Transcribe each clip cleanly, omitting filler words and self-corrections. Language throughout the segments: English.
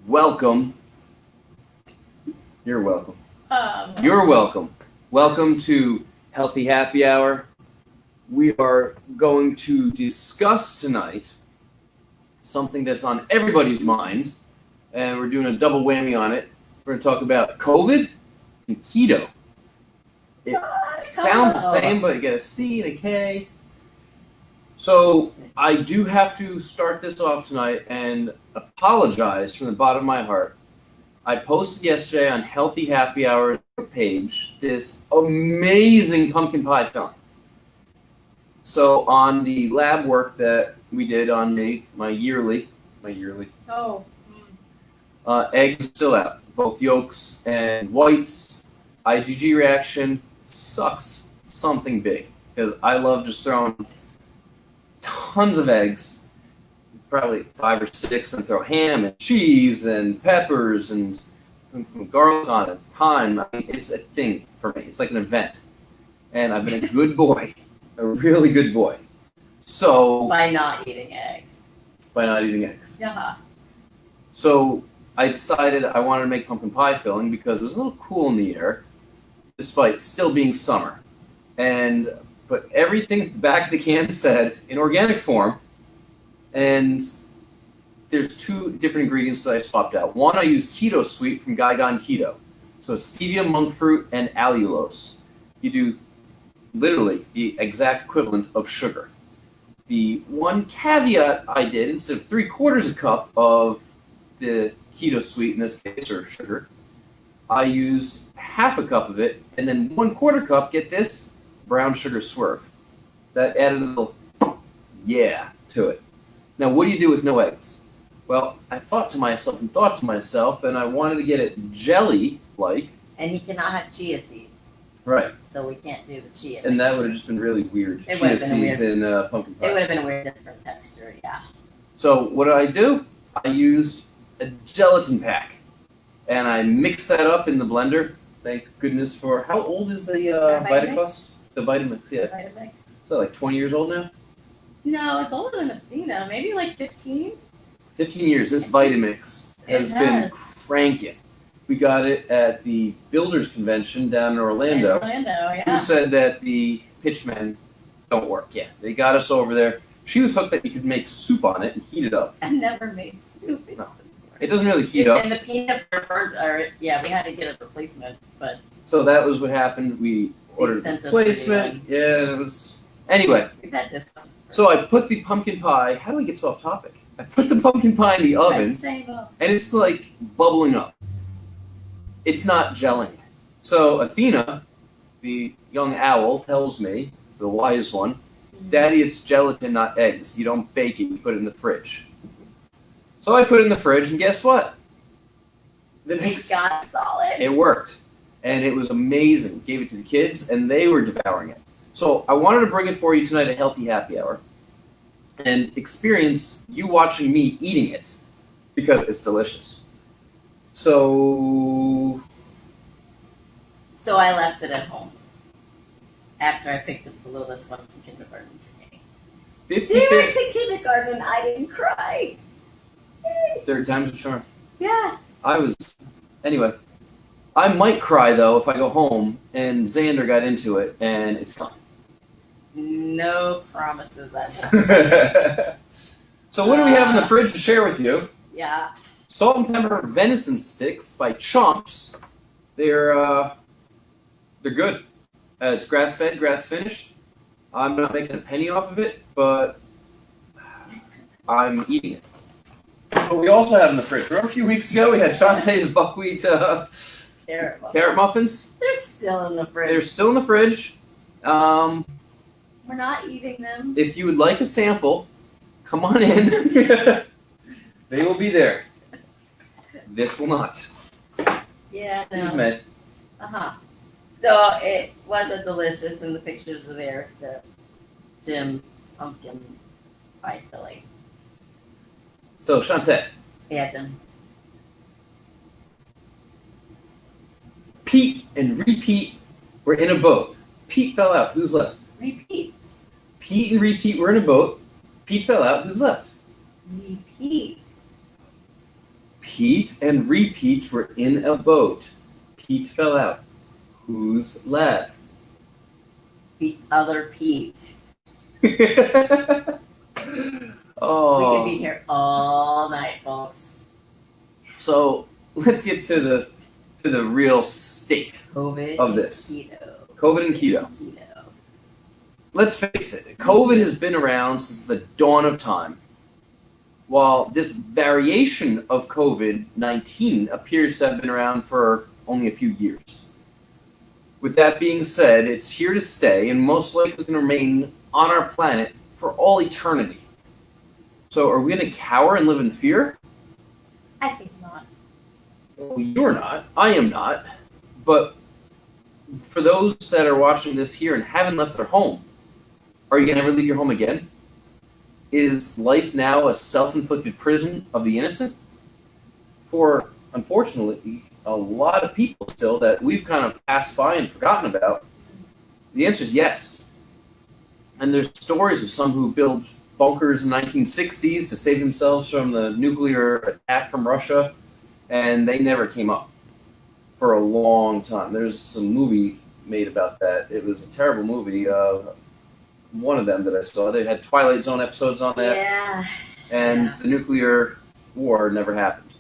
welcome. You're welcome. Um, You're welcome. Welcome to Healthy Happy Hour. We are going to discuss tonight something that's on everybody's mind, and we're doing a double whammy on it. We're going to talk about COVID and keto. It sounds the same, but you get a C and a K. So I do have to start this off tonight and apologize from the bottom of my heart. I posted yesterday on Healthy Happy Hour page this amazing pumpkin pie filling. So on the lab work that we did on my yearly, Oh. eggs are still out, both yolks and whites. IgG reaction sucks something big because I love just throwing tons of eggs, probably 5 or 6, and throw ham and cheese and peppers and garlic on it, thyme. I mean, it's a thing for me. It's like an event. And I've been a good boy, a really good boy. So By not eating eggs. by not eating eggs. Yeah. So I decided I wanted to make pumpkin pie filling because it was a little cool in the air, despite still being summer. And put everything at the back of the can said in organic form, and there's 2 different ingredients that I swapped out. One, I used Keto Sweet from Guy Gone Keto. So stevia, monk fruit, and allulose. You do literally the exact equivalent of sugar. The one caveat I did, instead of 3/4 a cup of the Keto Sweet, in this case, or sugar, I used half a cup of it, and then 1/4 cup, get this, brown sugar swerve. That added a little yeah to it. Now, what do you do with no eggs? Well, I thought to myself, and I wanted to get it jelly-like. And he cannot have chia seeds. Right. So we can't do the chia. And that would have just been really weird. It Chia would have been seeds in pumpkin pie. It would have been a weird different texture, yeah. So what did I do? I used a gelatin pack, and I mixed that up in the blender. Thank goodness for how old is the Vitamix? The Vitamix, yeah. Vitamix. So like 20 years old now? No, it's older than Athena. Maybe like 15. 15 years. This Vitamix has been cranking. We got it at the Builders Convention down in Orlando. Yeah. Who said that the pitchmen don't work? Yeah, they got us over there. She was hooked that you could make soup on it and heat it up. I never made soup. No. It doesn't really heat up. And the peanut butter, yeah, we had to get a replacement, but. So that was what happened. We ordered a replacement. Yeah, it was. Anyway. We've had this one. So I put the pumpkin pie. How do we get so off topic? I put the pumpkin pie in the oven, and it's like bubbling up. It's not gelling. So Athena, the young owl, tells me, the wise one, Daddy, it's gelatin, not eggs. You don't bake it, you put it in the fridge. So I put it in the fridge, and guess what? It got solid. It worked. And it was amazing. Gave it to the kids, and they were devouring it. So I wanted to bring it for you tonight at Healthy Happy Hour and experience you watching me eating it because it's delicious. So I left it at home after I picked up the littlest one from kindergarten today. She went to kindergarten and I didn't cry. Yay. 3rd time's a charm. Yes. Anyway, I might cry though if I go home and Xander got into it and it's gone. No promises I won't. So what do we have in the fridge to share with you? Yeah. Salt and pepper venison sticks by Chomps. They're good. It's grass-fed, grass-finished. I'm not making a penny off of it, but I'm eating it. But we also have in the fridge. Remember a few weeks ago we had Shantae's buckwheat carrot muffins? They're still in the fridge. They're still in the fridge. We're not eating them. If you would like a sample, come on in. They will be there. This will not. Yeah, no. Please, man. Uh-huh. So it wasn't delicious, and the pictures are there. The Jim's pumpkin pie filling. So, Shantae. Yeah, Jim. Pete and Repeat were in a boat. Pete fell out. Who's left? Repeat. Pete and Repeat were in a boat. Pete fell out. Who's left? Repeat. Pete and Repeat were in a boat. Pete fell out. Who's left? The other Pete. Oh. We could be here all night, folks. So let's get to the real stake COVID of this. Keto. COVID and keto. Keto. Let's face it, COVID has been around since the dawn of time. While this variation of COVID-19 appears to have been around for only a few years. With that being said, it's here to stay and most likely is going to remain on our planet for all eternity. So are we going to cower and live in fear? I think not. Well, you're not. I am not. But for those that are watching this here and haven't left their home, are you going to ever leave your home again? Is life now a self-inflicted prison of the innocent? For, unfortunately, a lot of people still that we've kind of passed by and forgotten about, the answer is yes. And there's stories of some who built bunkers in the 1960s to save themselves from the nuclear attack from Russia, and they never came up for a long time. There's some movie made about that. It was a terrible movie. One of them that I saw, they had Twilight Zone episodes on that. Yeah. And the nuclear war never happened.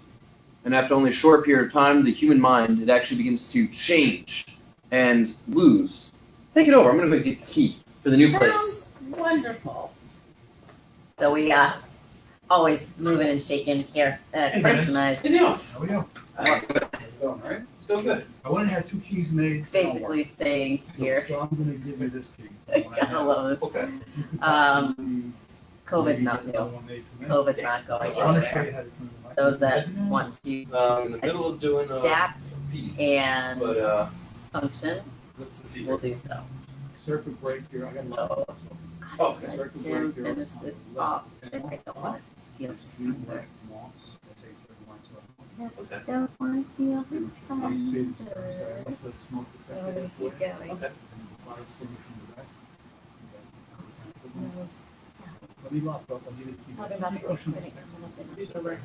And after only a short period of time, the human mind, it actually begins to change and lose. Take it over. I'm going to go get the key for the new place. Wonderful. So we always moving and shaking here at Functionised. Good deal. How we doing? All right. It's going good. I want to have 2 keys made. Basically staying here. So I'm going to give you this key. I gotta love it. Okay. COVID's not new. COVID's not going I want to show anywhere. you how to turn the mic. Those that want to In the middle of doing adapt feed. and But, function what's the will secret? do so. Circuit break here. I got a No. Oh, Circuit Let break Jim here. finish this off. I don't want to steal his thunder. Okay. Don't want to steal his I see it. thunder. So let's smoke So it we're back gonna in for keep you. going. Okay. Fire extinguisher in the back. No, Let me lock up. I'll give you the key. talking about the Oh, fit clinic coming up in October.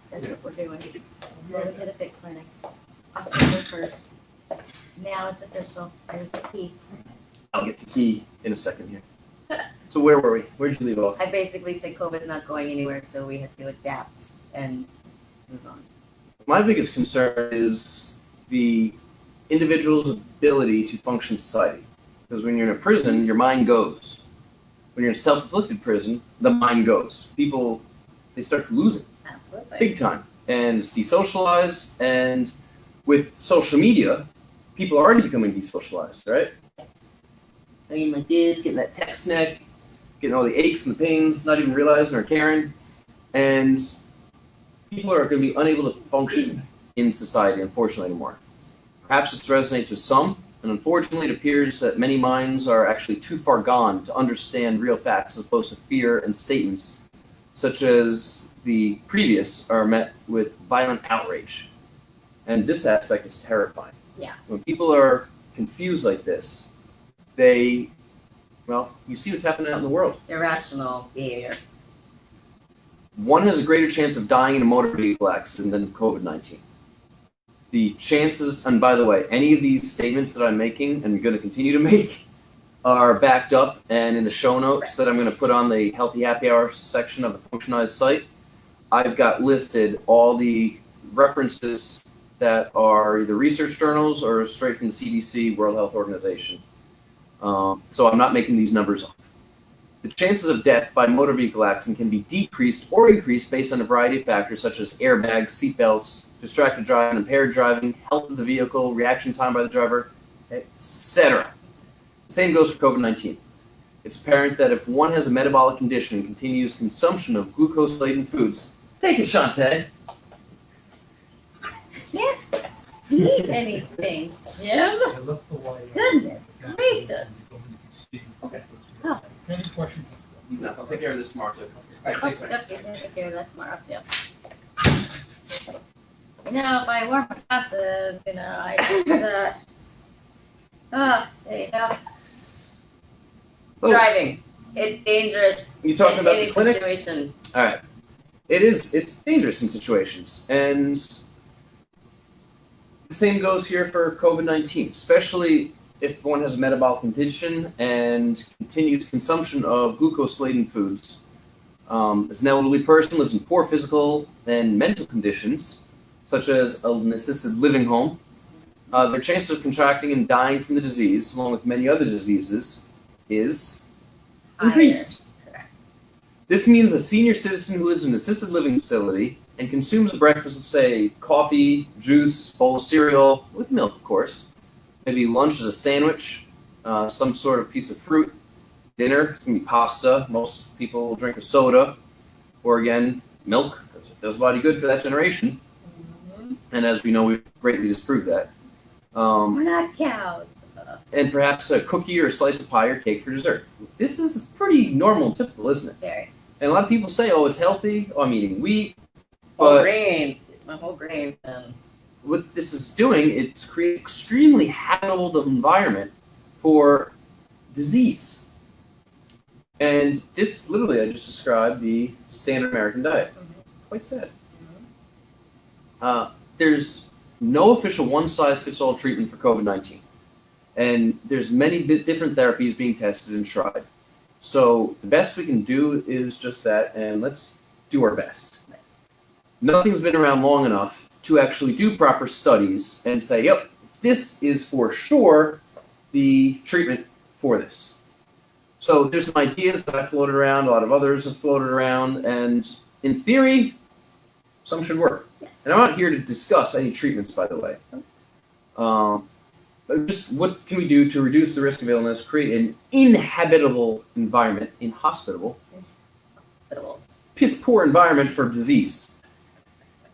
That's what we're doing. We're going to the fit clinic, October 1st. Now it's official. There's the key. I'll get the key in a second here. So where were we? Where'd you leave off? I basically said COVID's not going anywhere, so we have to adapt and move on. My biggest concern is the individual's ability to function in society. Because when you're in a prison, your mind goes. When you're in a self-inflicted prison, the mind goes. People, they start to lose it Absolutely. big time. And it's desocialized. And with social media, people are already becoming desocialized, right? I mean, like this, getting that text neck, getting all the aches and the pains, not even realizing or caring. And people are going to be unable to function in society, unfortunately, anymore. Perhaps this resonates with some, and unfortunately, it appears that many minds are actually too far gone to understand real facts as opposed to fear and statements, such as the previous are met with violent outrage. And this aspect is terrifying. Yeah. When people are confused like this, they, well, you see what's happening out in the world. Irrational behavior. One has a greater chance of dying in a motor vehicle accident than COVID-19. The chances, and by the way, any of these statements that I'm making and going to continue to make are backed up and in the show notes that I'm going to put on the Healthy Happy Hour section of the Functionized site. I've got listed all the references that are either research journals or straight from the CDC, World Health Organization. So I'm not making these numbers up. The chances of death by motor vehicle accident can be decreased or increased based on a variety of factors such as airbags, seatbelts, distracted driving, impaired driving, health of the vehicle, reaction time by the driver, etc. The same goes for COVID-19. It's apparent that if one has a metabolic condition and continues consumption of glucose-laden foods, take it, Shantae. Can't see anything, Jim. I left the light on. Goodness gracious. Okay. Oh. Any questions? No, I'll take care of this tomorrow too. Okay, take care of that tomorrow too. You know, if I wore my glasses, you know, I just, there you go. Oh. Driving. It's dangerous You talking in about any the clinic? situation. All right. it's dangerous in situations. And the same goes here for COVID-19, especially if one has a metabolic condition and continues consumption of glucose-laden foods. As an elderly person lives in poor physical and mental conditions, such as an assisted living home, their chances of contracting and dying from the disease, along with many other diseases, is increased. Correct. This means a senior citizen who lives in an assisted living facility and consumes a breakfast of, say, coffee, juice, bowl of cereal, with milk, of course. Maybe lunch is a sandwich, some sort of piece of fruit. Dinner, it's going to be pasta. Most people will drink a soda, or again, milk, because it does the body good for that generation. And as we know, we've greatly disproved that. We're not cows. And perhaps a cookie or a slice of pie or cake for dessert. This is pretty normal and typical, isn't it? Very. And a lot of people say, oh, it's healthy. Oh, I'm eating wheat. Whole But grains. It's my whole grains. what this is doing, it's creating an extremely habitable environment for disease. And this, literally, I just described the standard American diet. Quite sad. There's no official one-size-fits-all treatment for COVID-19. And there's many different therapies being tested and tried. So the best we can do is just that, and let's do our best. Nothing's been around long enough to actually do proper studies and say, yep, this is for sure the treatment for this. So there's some ideas that I floated around, a lot of others have floated around, and in theory, some should work. Yes. And I'm not here to discuss any treatments, by the way. Just what can we do to reduce the risk of illness, create an inhabitable environment, inhospitable, piss poor environment for disease.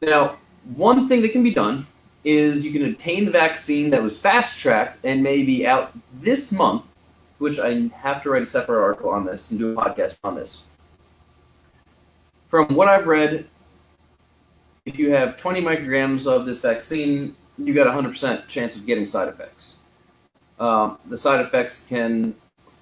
Now, one thing that can be done is you can obtain the vaccine that was fast-tracked and may be out this month, which I have to write a separate article on this and do a podcast on this. From what I've read, if you have 20 micrograms of this vaccine, you got a 100% chance of getting side effects. The side effects can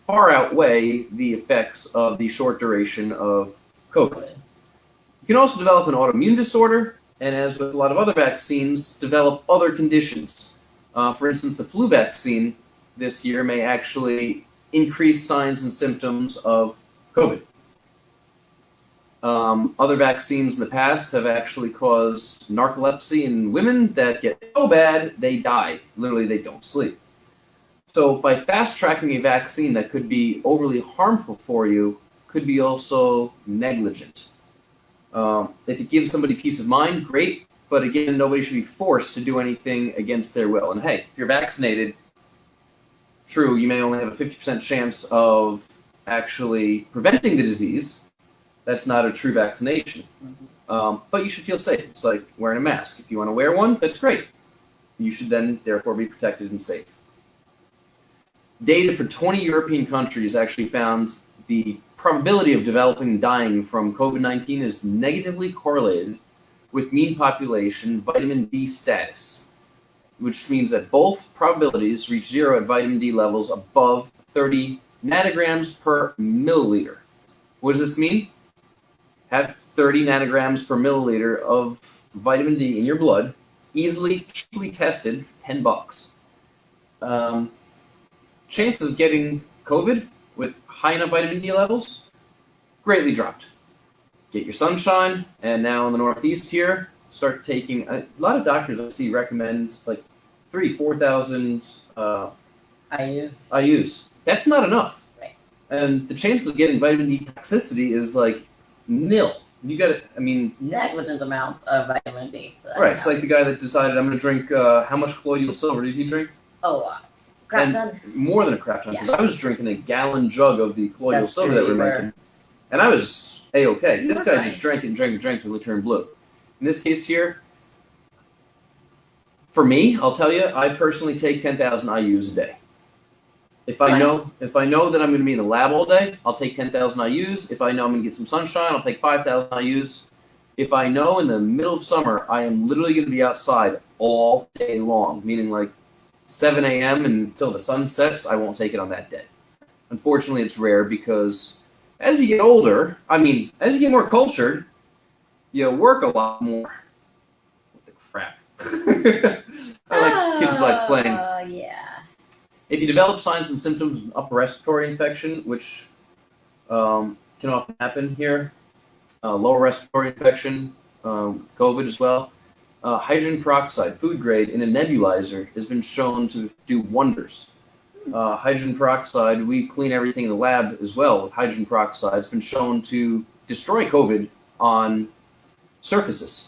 far outweigh the effects of the short duration of COVID. You can also develop an autoimmune disorder, and as with a lot of other vaccines, develop other conditions. For instance, the flu vaccine this year may actually increase signs and symptoms of COVID. Other vaccines in the past have actually caused narcolepsy in women that get so bad they die. Literally, they don't sleep. So by fast-tracking a vaccine that could be overly harmful for you, could be also negligent. If it gives somebody peace of mind, great. But again, nobody should be forced to do anything against their will. And hey, if you're vaccinated, true, you may only have a 50% chance of actually preventing the disease. That's not a true vaccination. But you should feel safe. It's like wearing a mask. If you want to wear one, that's great. You should then, therefore, be protected and safe. Data for 20 European countries actually found the probability of developing and dying from COVID-19 is negatively correlated with mean population vitamin D status, which means that both probabilities reach zero at vitamin D levels above 30 nanograms per milliliter. What does this mean? Have 30 nanograms per milliliter of vitamin D in your blood, easily, cheaply tested, $10. Chances of getting COVID with high enough vitamin D levels greatly dropped. Get your sunshine, and now in the Northeast here, start taking a lot of doctors I see recommend like 4,000 IUs. That's not enough. Right. And the chances of getting vitamin D toxicity is like nil. You got it. I mean, negligent amounts of vitamin D. Right. It's like the guy that decided I'm going to drink. How much colloidal silver did he drink? A lot. Crap ton. More than a crap ton. Because Yeah. I was drinking a gallon jug of the colloidal That's silver true, that we're you were. making, and I was a-okay. This were guy fine. just drank until it turned blue. In this case here, for me, I'll tell you, I personally take 10,000 IUs a day. If I Fine. know that I'm going to be in the lab all day, I'll take 10,000 IUs. If I know I'm going to get some sunshine, I'll take 5,000 IUs. If I know in the middle of summer I am literally going to be outside all day long, meaning like 7 a.m. until the sun sets, I won't take it on that day. Unfortunately, it's rare because as you get older, as you get more cultured, you work a lot more. What the crap? I like kids like playing. Oh, yeah. If you develop signs and symptoms of upper respiratory infection, which can often happen here, lower respiratory infection, COVID as well, hydrogen peroxide, food grade, in a nebulizer has been shown to do wonders. Hydrogen peroxide, we clean everything in the lab as well with hydrogen peroxide. It's been shown to destroy COVID on surfaces.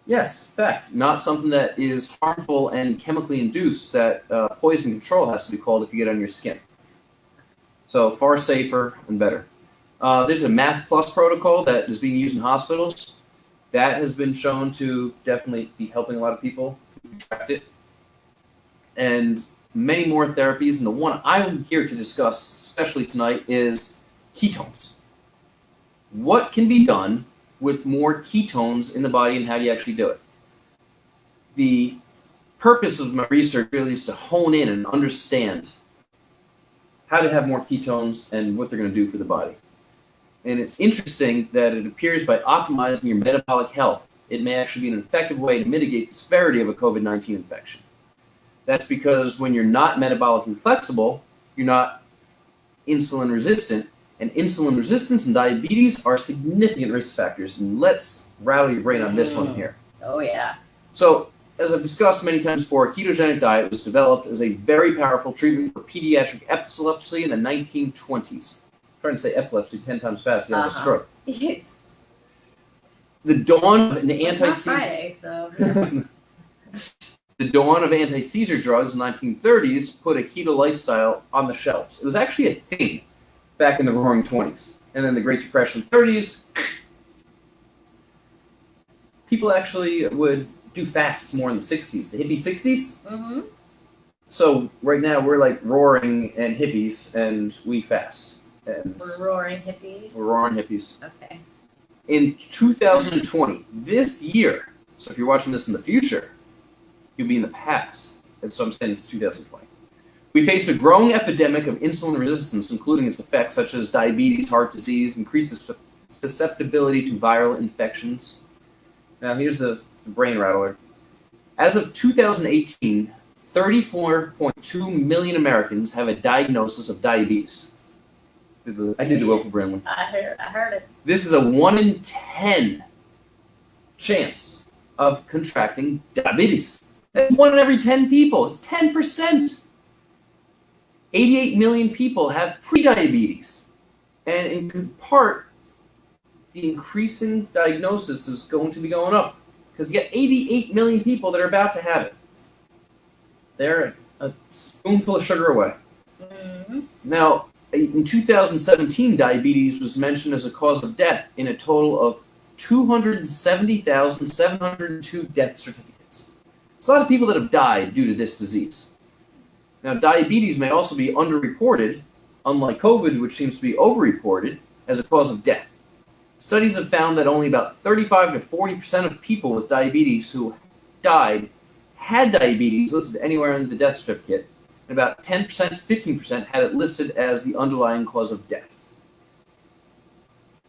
Yes, fact. Not something that is harmful and chemically induced that poison control has to be called if you get on your skin. So far safer and better. There's a Math Plus protocol that is being used in hospitals. That has been shown to definitely be helping a lot of people contract it. And many more therapies. And the one I'm here to discuss, especially tonight, is ketones. What can be done with more ketones in the body, and how do you actually do it? The purpose of my research really is to hone in and understand how to have more ketones and what they're going to do for the body. And it's interesting that it appears by optimizing your metabolic health, it may actually be an effective way to mitigate the severity of a COVID-19 infection. That's because when you're not metabolically flexible, you're not insulin resistant, and insulin resistance and diabetes are significant risk factors. And let's rattle your brain on this one here. Oh, yeah. So, as I've discussed many times before, a ketogenic diet was developed as a very powerful treatment for pediatric epilepsy in the 1920s. I'm trying to say epilepsy 10 times fast, you have a stroke. It's The dawn of an not anti-seizure... Friday, so... The dawn of anti-seizure drugs in the 1930s put a keto lifestyle on the shelves. It was actually a thing back in the roaring 20s. And then the Great Depression 30s, people actually would do fasts more in the 60s, the hippie 60s. Mm-hmm. So right now we're like roaring and hippies, and we fast. And We're roaring hippies. we're roaring hippies. Okay. In 2020, this year, so if you're watching this in the future, you'll be in the past. And so I'm saying it's 2020. We face a growing epidemic of insulin resistance, including its effects such as diabetes, heart disease, increased susceptibility to viral infections. Now here's the brain rattler. As of 2018, 34.2 million Americans have a diagnosis of diabetes. I did the Wilford Brimley. I heard it. This is a 1 in 10 chance of contracting diabetes. That's 1 in every 10 people. It's 10%. 88 million people have prediabetes. And in part, the increasing diagnosis is going to be going up. Because you get 88 million people that are about to have it. They're a spoonful of sugar away. Mm-hmm. Now, in 2017, diabetes was mentioned as a cause of death in a total of 270,702 death certificates. It's a lot of people that have died due to this disease. Now, diabetes may also be underreported, unlike COVID, which seems to be overreported, as a cause of death. Studies have found that only about 35 to 40% of people with diabetes who died had diabetes listed anywhere in the death certificate, and about 10% to 15% had it listed as the underlying cause of death.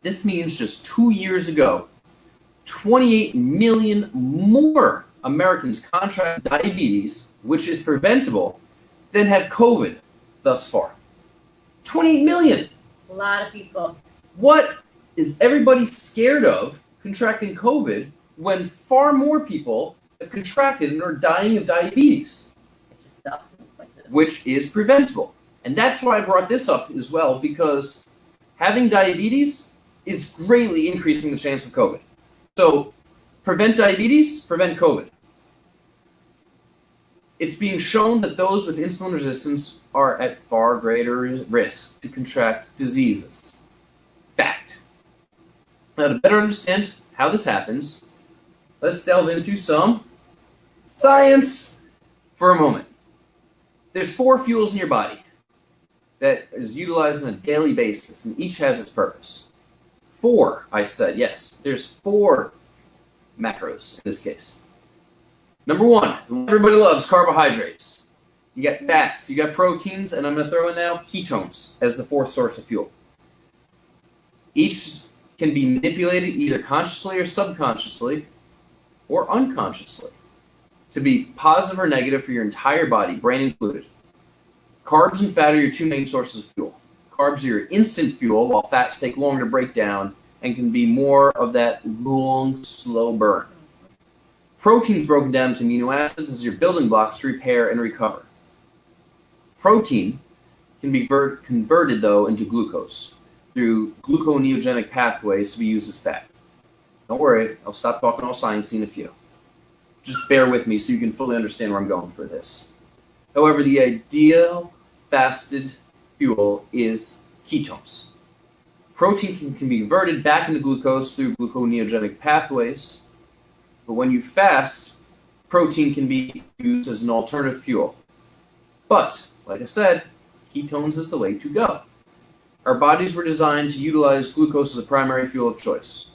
This means just 2 years ago, 28 million more Americans contract diabetes, which is preventable, than have COVID thus far. 28 million! A lot of people. What is everybody scared of contracting COVID when far more people have contracted and are dying of diabetes? It's just self-inflicted. Which is preventable. And that's why I brought this up as well, because having diabetes is greatly increasing the chance of COVID. So prevent diabetes, prevent COVID. It's being shown that those with insulin resistance are at far greater risk to contract diseases. Fact. Now, to better understand how this happens, let's delve into some science for a moment. There's 4 fuels in your body that is utilized on a daily basis, and each has its purpose. 4, I said, yes. There's 4 macros in this case. Number 1, the one everybody loves, carbohydrates. You got fats, you got proteins, and I'm going to throw in now ketones as the 4th source of fuel. Each can be manipulated either consciously or subconsciously or unconsciously to be positive or negative for your entire body, brain included. Carbs and fat are your two main sources of fuel. Carbs are your instant fuel, while fats take longer to break down and can be more of that long, slow burn. Protein is broken down into amino acids as your building blocks to repair and recover. Protein can be converted, though, into glucose through gluconeogenic pathways to be used as fat. Don't worry, I'll stop talking all sciencey in a few. Just bear with me so you can fully understand where I'm going for this. However, the ideal fasted fuel is ketones. Protein can be converted back into glucose through gluconeogenic pathways, but when you fast, protein can be used as an alternative fuel. But, like I said, ketones is the way to go. Our bodies were designed to utilize glucose as a primary fuel of choice.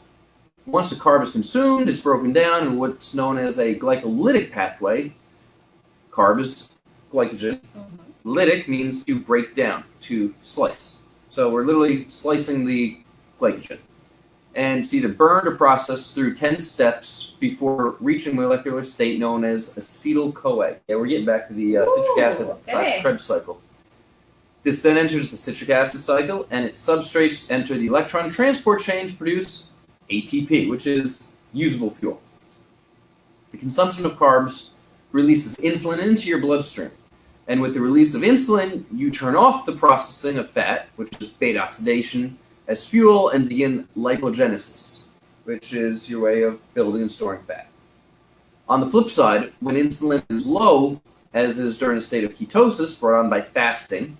Once a carb is consumed, it's broken down in what's known as a glycolytic pathway. Carb is glycogen. Lytic means to break down, to slice. So we're literally slicing the glycogen. And it's either burned or processed through 10 steps before reaching a molecular state known as acetyl-CoA. Yeah, we're getting back to the citric acid / Krebs cycle. This then enters the citric acid cycle, and its substrates enter the electron transport chain to produce ATP, which is usable fuel. The consumption of carbs releases insulin into your bloodstream. And with the release of insulin, you turn off the processing of fat, which is beta oxidation, as fuel and begin lipogenesis, which is your way of building and storing fat. On the flip side, when insulin is low, as is during a state of ketosis brought on by fasting,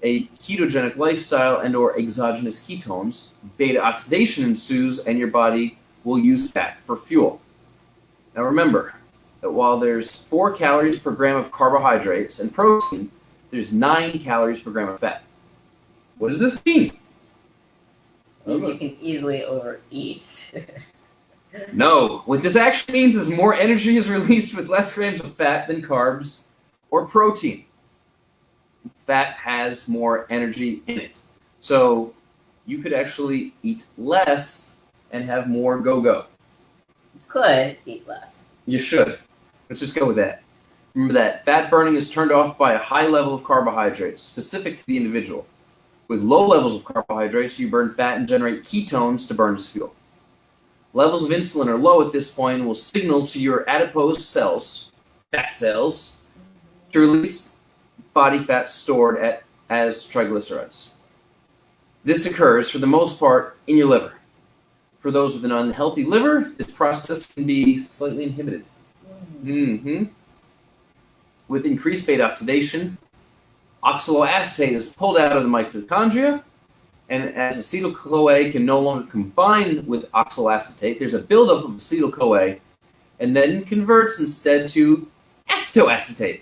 a ketogenic lifestyle and or exogenous ketones, beta oxidation ensues and your body will use fat for fuel. Now remember that while there's 4 calories per gram of carbohydrates and protein, there's 9 calories per gram of fat. What does this mean? Means you can easily overeat. No, what this actually means is more energy is released with less grams of fat than carbs or protein. Fat has more energy in it. So you could actually eat less and have more go-go. Could eat less. You should. Let's just go with that. Remember that fat burning is turned off by a high level of carbohydrates, specific to the individual. With low levels of carbohydrates, you burn fat and generate ketones to burn as fuel. Levels of insulin are low at this point and will signal to your adipose cells, fat cells, to release body fat stored as triglycerides. This occurs, for the most part, in your liver. For those with an unhealthy liver, this process can be slightly inhibited. With increased beta oxidation, oxaloacetate is pulled out of the mitochondria, and as acetyl-CoA can no longer combine with oxaloacetate, there's a buildup of acetyl-CoA, and then converts instead to acetoacetate.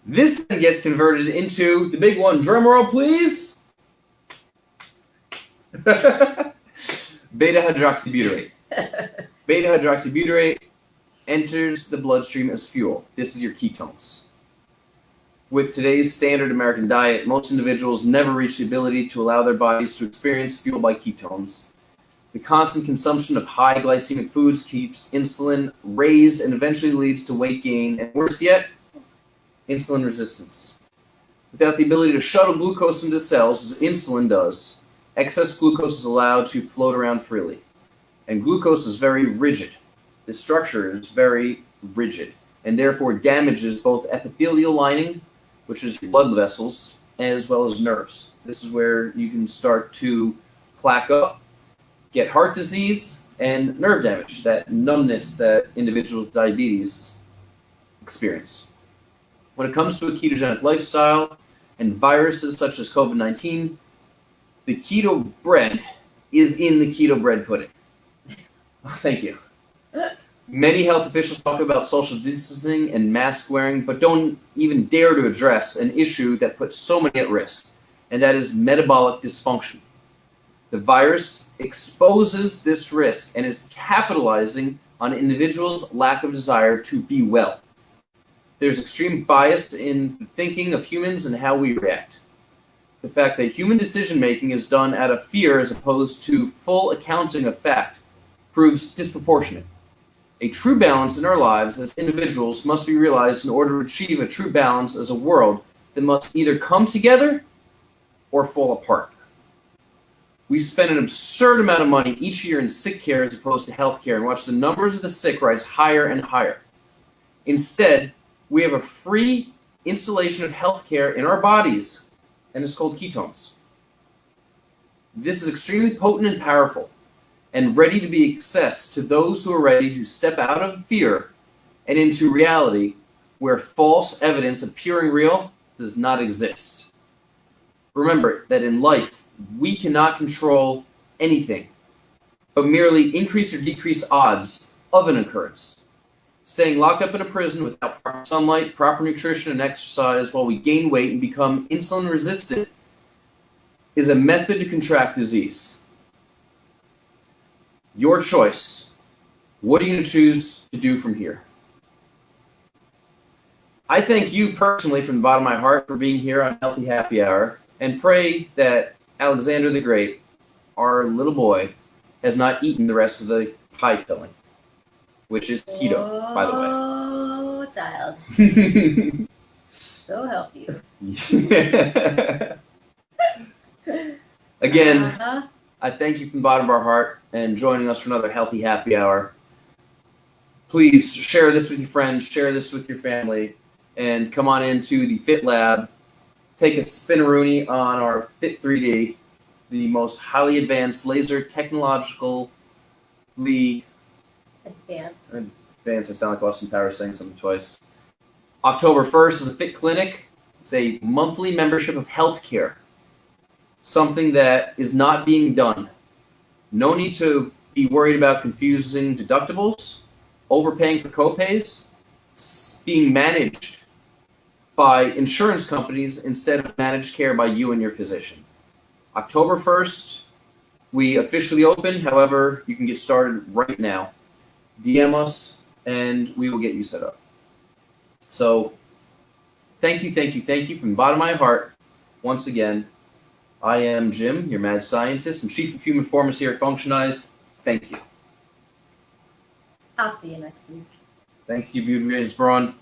This then gets converted into the big one. Drum roll, please. Beta-hydroxybutyrate. Beta-hydroxybutyrate enters the bloodstream as fuel. This is your ketones. With today's standard American diet, most individuals never reach the ability to allow their bodies to experience fuel by ketones. The constant consumption of high glycemic foods keeps insulin raised and eventually leads to weight gain, and worse yet, insulin resistance. Without the ability to shuttle glucose into cells, as insulin does, excess glucose is allowed to float around freely. And glucose is very rigid. The structure is very rigid, and therefore damages both epithelial lining, which is your blood vessels, as well as nerves. This is where you can start to plaque up, get heart disease, and nerve damage, that numbness that individuals with diabetes experience. When it comes to a ketogenic lifestyle and viruses such as COVID-19, the keto bread is in the keto bread pudding. Oh, thank you. Many health officials talk about social distancing and mask wearing, but don't even dare to address an issue that puts so many at risk, and that is metabolic dysfunction. The virus exposes this risk and is capitalizing on individuals' lack of desire to be well. There's extreme bias in the thinking of humans and how we react. the fact that human decision making is done out of fear as opposed to full accounting of fact proves disproportionate. A true balance in our lives as individuals must be realized in order to achieve a true balance as a world that must either come together or fall apart. We spend an absurd amount of money each year in sick care as opposed to health care and watch the numbers of the sick rise higher and higher. Instead, we have a free installation of health care in our bodies, and it's called ketones. This is extremely potent and powerful, and ready to be accessed to those who are ready to step out of fear and into reality where false evidence appearing real does not exist. Remember that in life, we cannot control anything, but merely increase or decrease odds of an occurrence. Staying locked up in a prison without proper sunlight, proper nutrition, and exercise while we gain weight and become insulin resistant is a method to contract disease. Your choice. What are you going to choose to do from here? I thank you personally from the bottom of my heart for being here on Healthy Happy Hour, and pray that Alexander the Great, our little boy, has not eaten the rest of the pie filling, which is keto, by the way. Oh, child. So help you. Again, I thank you from the bottom of our heart and joining us for another Healthy Happy Hour. Please share this with your friends, share this with your family, and come on into the Fit Lab. Take a spin-a-rooney on our Fit 3D, the most highly advanced laser technologically advanced. I sound like Austin Powers saying something twice. October 1st is a Fit Clinic. It's a monthly membership of healthcare. Something that is not being done. No need to be worried about confusing deductibles, overpaying for copays, being managed by insurance companies instead of managed care by you and your physician. October 1st, we officially open. However, you can get started right now. DM us, and we will get you set up. So, thank you from the bottom of my heart. Once again, I am Jim, your mad scientist and chief of human performance here at Functionised. Thank you. I'll see you next week. Thanks, you beauty, Braun.